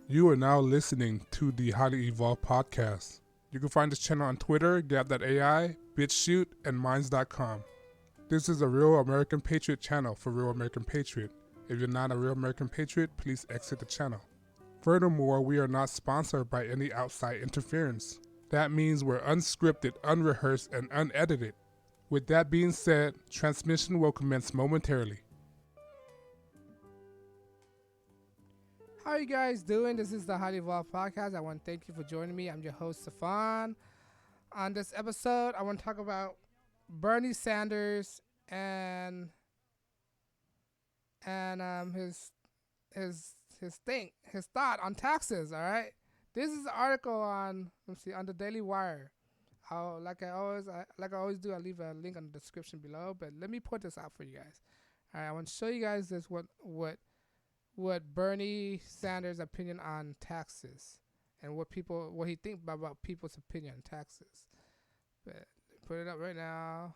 You are now listening to the Highly Evolved Podcast. You can find this channel on Twitter, Gab.ai, BitChute, and Minds.com. This is a Real American Patriot channel for Real American Patriot. If you're not a Real American Patriot, please exit the channel. Furthermore, we are not sponsored by any outside interference. That means we're unscripted, unrehearsed, and unedited. With that being said, transmission will commence momentarily. How are you guys doing? This is the Highly Evolved Podcast. I want to thank you for joining me. I'm your host, Stefan. On this episode, I want to talk about Bernie Sanders and his thought on taxes. All right, this is an article on on the Daily Wire. Like I always do, I'll leave a link in the description below. But let me put this out for you guys. All right, I want to show you guys this what Bernie Sanders' opinion on taxes and what he thinks about people's opinion on taxes. But put it up right now.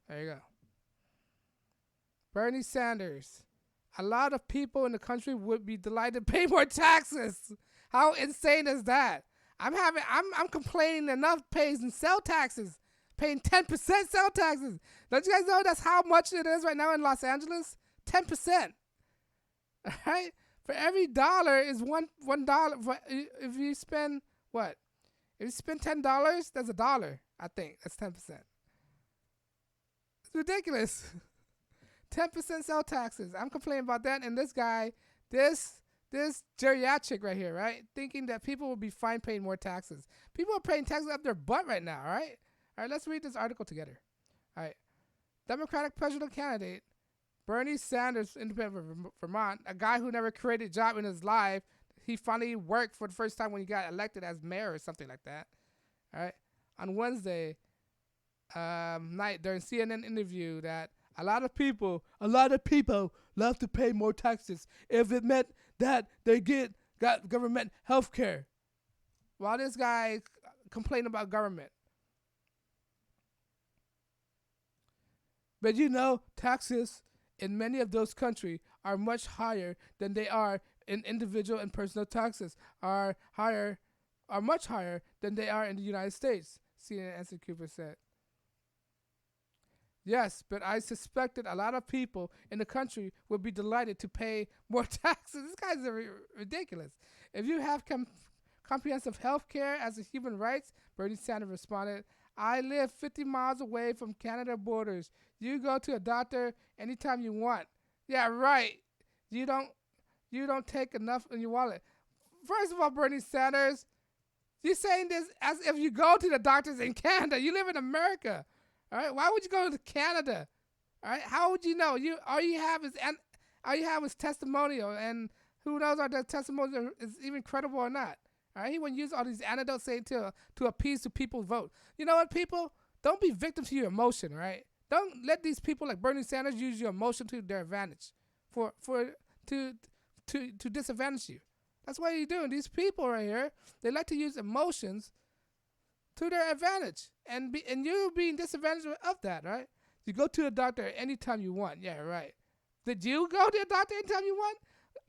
There you go. Bernie Sanders. A lot of people in the country would be delighted to pay more taxes. How insane is that? I'm complaining enough pays in sale taxes. Paying 10% sale taxes. Don't you guys know that's how much it is right now in Los Angeles? 10%. All right? For every dollar is $1. If you spend what? If you spend $10, that's $1. I think that's 10%. It's ridiculous. 10% sale taxes. I'm complaining about that, and this guy, this geriatric right here, right, thinking that people will be fine paying more taxes. People are paying taxes up their butt right now. All right. All right, let's read this article together. All right. Democratic presidential candidate Bernie Sanders, independent from Vermont, a guy who never created a job in his life. He finally worked for the first time when he got elected as mayor or something like that. All right. On Wednesday night during CNN interview that a lot of people love to pay more taxes if it meant that they got government health care. While this guy complained about government. But you know, taxes in many of those countries are much higher than they are in individual and personal taxes are much higher than they are in the United States, CNN Answer Cooper said. Yes, but I suspected a lot of people in the country would be delighted to pay more taxes. This guy's ridiculous. If you have comprehensive health care as a human rights, Bernie Sanders responded, I live 50 miles away from Canada borders. You go to a doctor anytime you want. Yeah, right. You don't take enough in your wallet. First of all, Bernie Sanders, you're saying this as if you go to the doctors in Canada. You live in America. All right? Why would you go to Canada? All right? How would you know? All you have is testimonial, and who knows if that testimonial is even credible or not. All right, he wouldn't use all these anecdotes saying to appease to people's vote. You know what, people? Don't be victims to your emotion, right? Don't let these people like Bernie Sanders use your emotion to their advantage, to disadvantage you. That's what you're doing. These people right here, they like to use emotions to their advantage, and you being disadvantaged of that, right? You go to a doctor anytime you want. Yeah, right. Did you go to a doctor anytime you want?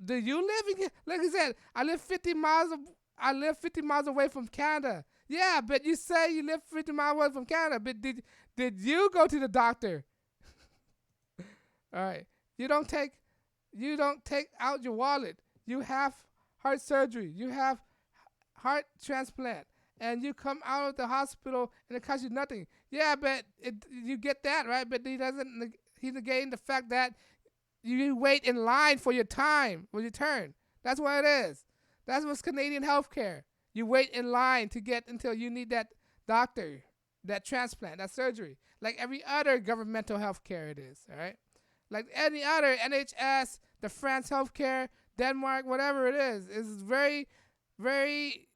Did you live in? Like I said, I live 50 miles away from Canada. Yeah, but you say you live 50 miles away from Canada, but did you go to the doctor? All right. You don't take out your wallet. You have heart surgery. You have heart transplant. And you come out of the hospital and it costs you nothing. Yeah, but you get that, right? But he's negating the fact that you wait in line for your turn. That's what it is. That's what's Canadian healthcare. You wait in line to get until you need that doctor, that transplant, that surgery. Like every other governmental healthcare it is, all right? Like any other NHS, the France healthcare, Denmark, whatever it is very, very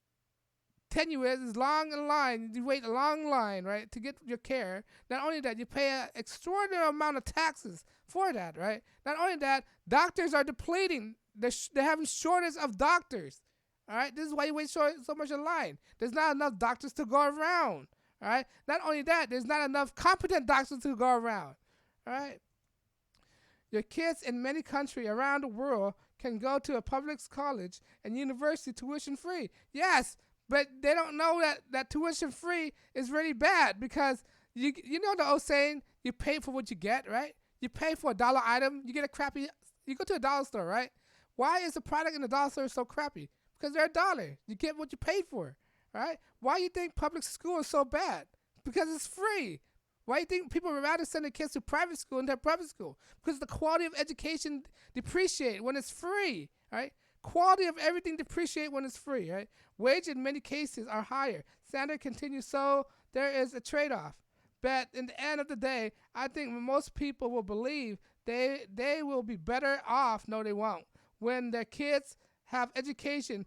tenuous. It's long in line. You wait a long line, right, to get your care. Not only that, you pay an extraordinary amount of taxes for that, right? Not only that, doctors are depleting. They're having shortage of doctors. All right, this is why you wait so much in line. There's not enough doctors to go around. All right, not only that, there's not enough competent doctors to go around. All right, Your kids in many countries around the world can go to a public college and university tuition free. Yes, but they don't know that tuition free is really bad because you know the old saying, you pay for what you get, right? You pay for a dollar item, you get a crappy. You go to a dollar store, right? Why is the product in the dollar store so crappy? Because they're a dollar. You get what you paid for, right? Why do you think public school is so bad? Because it's free. Why do you think people would rather send their kids to private school than to private school? Because the quality of education depreciates when it's free, right? Quality of everything depreciates when it's free, right? Wages in many cases are higher. Standard continues, so there is a trade-off. But in the end of the day, I think most people will believe they will be better off. No, they won't. When their kids have educational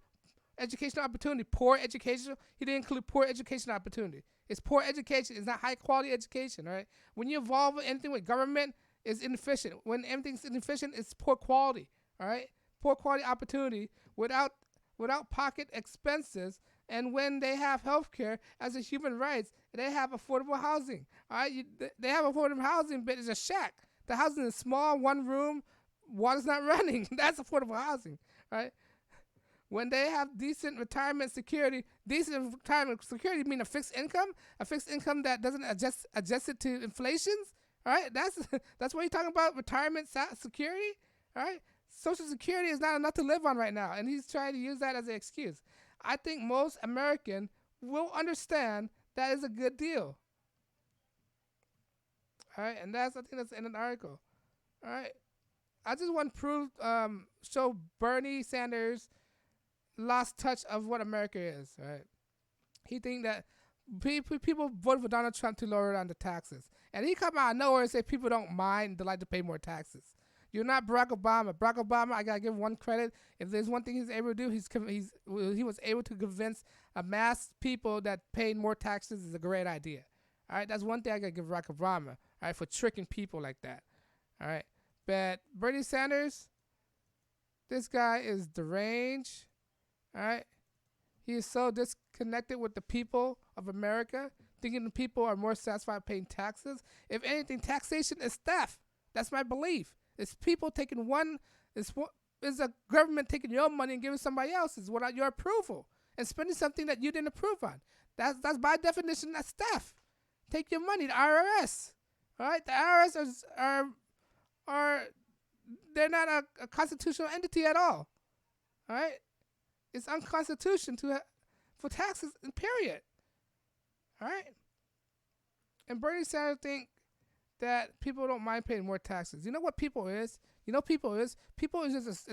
opportunity, poor education. He didn't include poor education opportunity. It's poor education. It's not high quality education, right? When you involve anything with government, it's inefficient. When everything's inefficient, it's poor quality, all right? Poor quality opportunity without pocket expenses. And when they have health care as a human rights, they have affordable housing, all right? They have affordable housing, but it's a shack. The housing is small, one room, water's not running. That's affordable housing, right? When they have decent retirement security mean a fixed income that doesn't adjust it to inflations, all right? That's what you're talking about, retirement security, all right? Social Security is not enough to live on right now, and he's trying to use that as an excuse. I think most Americans will understand that is a good deal, all right? And I think that's in an article, all right? I just want to show Bernie Sanders lost touch of what America is, right? He think that people voted for Donald Trump to lower down the taxes. And he come out of nowhere and say people don't mind, they like to pay more taxes. You're not Barack Obama. Barack Obama, I got to give him one credit. If there's one thing he's able to do, he was able to convince a mass people that paying more taxes is a great idea. All right, that's one thing I got to give Barack Obama, all right, for tricking people like that. All right, but Bernie Sanders, this guy is deranged. All right, he is so disconnected with the people of America, thinking the people are more satisfied paying taxes. If anything, taxation is theft. That's my belief. It's people taking it's a government taking your money and giving somebody else's without your approval and spending something that you didn't approve on. That's by definition, that's theft. Take your money, the IRS. All right, the IRS are they're not a constitutional entity at all. All right, it's unconstitutional for taxes, period. All right, and Bernie Sanders think that people don't mind paying more taxes. You know what people is? People is just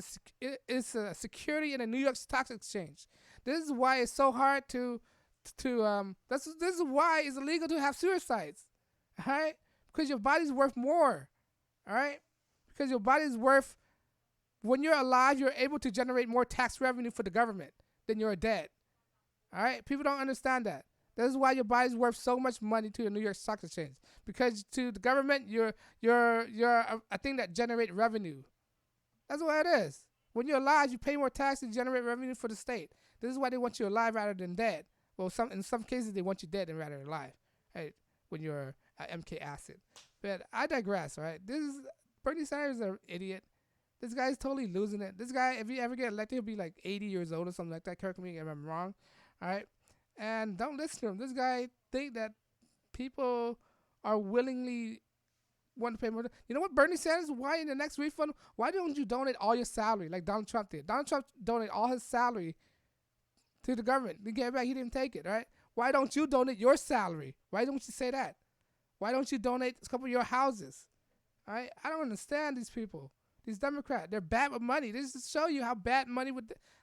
a security in a New York Stock Exchange. This is why it's so hard this is why it's illegal to have suicides. All right? Because your body's worth more. All right? Because your body's worth, when you're alive, you're able to generate more tax revenue for the government than you're dead. All right? People don't understand that. This is why your body's worth so much money to the New York Stock Exchange. Because to the government, you're a thing that generates revenue. That's what it is. When you're alive, you pay more taxes, you generate revenue for the state. This is why they want you alive rather than dead. Well, in some cases, they want you dead and rather than alive, right? When you're MK acid. But I digress, right? Bernie Sanders is an idiot. This guy's totally losing it. This guy, if he ever get elected, he'll be like 80 years old or something like that. Correct me if I'm wrong. All right? And don't listen to him. This guy think that people are willingly want to pay more. You know what, Bernie Sanders, why in the next refund, why don't you donate all your salary like Donald Trump did? Donald Trump donated all his salary to the government. He gave it back. He didn't take it, right? Why don't you donate your salary? Why don't you say that? Why don't you donate a couple of your houses? All right? I don't understand these people. These Democrats, they're bad with money. This is to show you how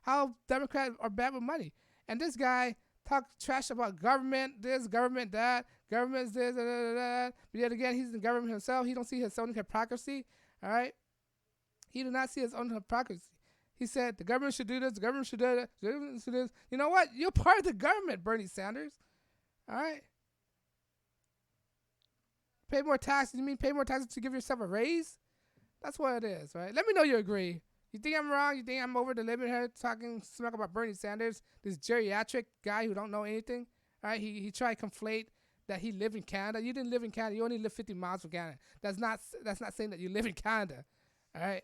how Democrats are bad with money. And this guy talk trash about government, this, government, that, government's this, But yet again, he's in government himself. He don't see his own hypocrisy, all right? He do not see his own hypocrisy. He said the government should do this, the government should do that, the government should do this. You know what? You're part of the government, Bernie Sanders, all right? Pay more taxes. You mean pay more taxes to give yourself a raise? That's what it is, right? Let me know you agree. You think I'm wrong? You think I'm over the limit here talking smack about Bernie Sanders, this geriatric guy who don't know anything? All right, he tried to conflate that he lived in Canada. You didn't live in Canada. You only live 50 miles from Canada. That's not saying that you live in Canada. All right.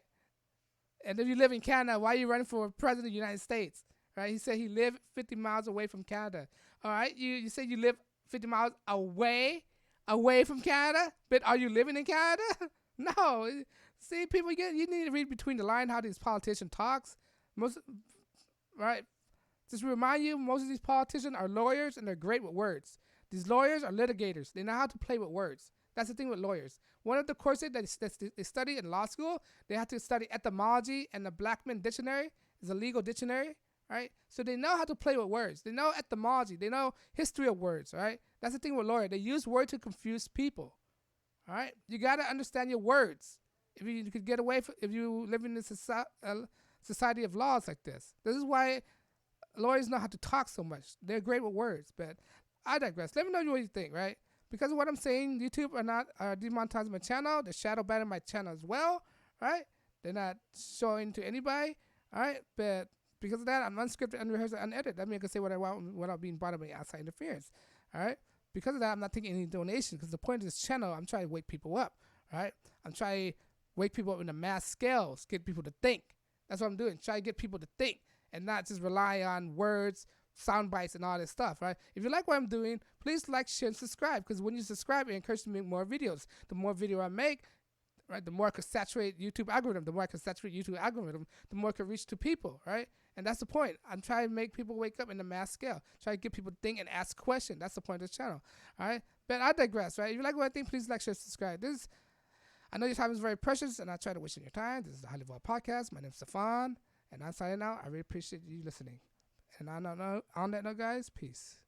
And if you live in Canada, why are you running for president of the United States? Right? He said he lived 50 miles away from Canada. All right. You say you live 50 miles away from Canada, but are you living in Canada? No. See, people, you need to read between the lines how these politicians talks. Most, right? Just to remind you, most of these politicians are lawyers and they're great with words. These lawyers are litigators. They know how to play with words. That's the thing with lawyers. One of the courses that they study in law school, they have to study etymology, and the Blackman Dictionary is a legal dictionary, right? So they know how to play with words. They know etymology. They know history of words, right? That's the thing with lawyers. They use words to confuse people, all right? You got to understand your words. If you could get away from, if you live in this society of laws like this. This is why lawyers know how to talk so much. They're great with words, but I digress. Let me know what you think, right? Because of what I'm saying, YouTube are not demonetizing my channel. They're shadow banning my channel as well, right? They're not showing to anybody, all right? But because of that, I'm unscripted, unrehearsed, and unedited. That means I can say what I want without being bothered by outside interference, all right? Because of that, I'm not taking any donations because the point of this channel, I'm trying to wake people up, all right? I'm trying to wake people up in a mass scale, get people to think. That's what I'm doing, try to get people to think and not just rely on words, sound bites, and all this stuff, right? If you like what I'm doing, please like, share, and subscribe, because when you subscribe, it encourages me to make more videos. The more video I make, right, the more I can saturate YouTube algorithm. The more I can saturate YouTube algorithm, the more I can reach to people, right? And that's the point. I'm trying to make people wake up in the mass scale. Try to get people to think and ask questions. That's the point of this channel, all right? But I digress, right? If you like what I think, please like, share, subscribe. I know your time is very precious, and I try to waste your time. This is the Highly Evolved Podcast. My name is Stefan, and I'm signing out. I really appreciate you listening. And on that note, guys, peace.